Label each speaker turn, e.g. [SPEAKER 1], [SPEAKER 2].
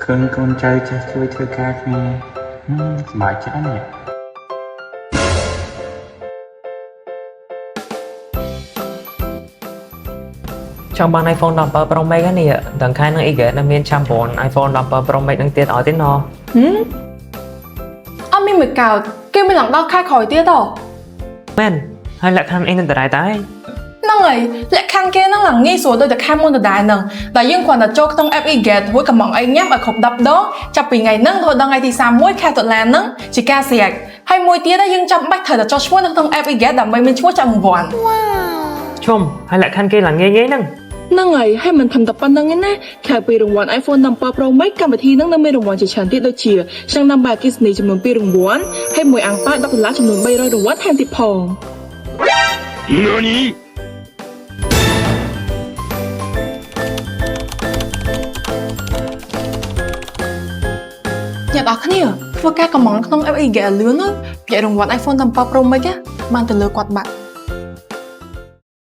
[SPEAKER 1] ឃើញកូនចៅចេះជួយធ្វើការគ្នាសប្បាយចិត្តណាស់
[SPEAKER 2] trong ban iPhone 17 Pro Max ហ្នឹងនេះទាំងខែនឹង Eagle នៅមានចាំប្រូន iPhone 17 Pro Max នឹងទៀតឲ្យទេណោះ
[SPEAKER 3] អត់មានមួយកោតគេមានឡើងដល់ខែក្រោយទៀតហ៎
[SPEAKER 2] មែនហើយលក្ខខណ្ឌអីនឹងដដែលតែ
[SPEAKER 3] ហ្នឹងហើយលក្ខខណ្ឌគេហ្នឹងឡើងងាយស្រួលដូចតែខែមុនដដែលហ្នឹងតែយើងគ្រាន់តែចូលក្នុង app e-get រួចកំងអីញ៉ាំឲ្យគ្រប់10ដងចាប់ពីថ្ងៃហ្នឹងរហូតដល់ថ្ងៃទី31ខែតុលាហ្នឹងជាការស្រេចហើយមួយទៀតយើងចាំបាច់ត្រូវតែចុះឈ្មោះនៅក្នុង app e-get ដើម្បីមានឈ្មោះចាប់រង្វាន់
[SPEAKER 2] ជុំហើយលក្ខខណ្ឌគេឡើងងាយហ្នឹង
[SPEAKER 3] ហ្នឹងហើយហើយមិនធំតែប៉ុណ្្នឹងទេណាខែពីរង្វាន់ iPhone 17 Pro Max កម្មវិធីហ្នឹងនៅមានរង្វាន់ជាច្រើនទៀតដូចជាឆ្នាំណាំបែបគិសនីចំនួន2រង្វាន់ហើយមួយអាំងប៉ា$10ចំនួន300រង្វាន់ថែមទៀតផងអ្នកនរគ្នាធ្វើការកម្មង់ក្នុង app e-get លឿនណាពាក់រង្វាន់ iPhone 17 Pro Max បានទៅលើគាត់បាត់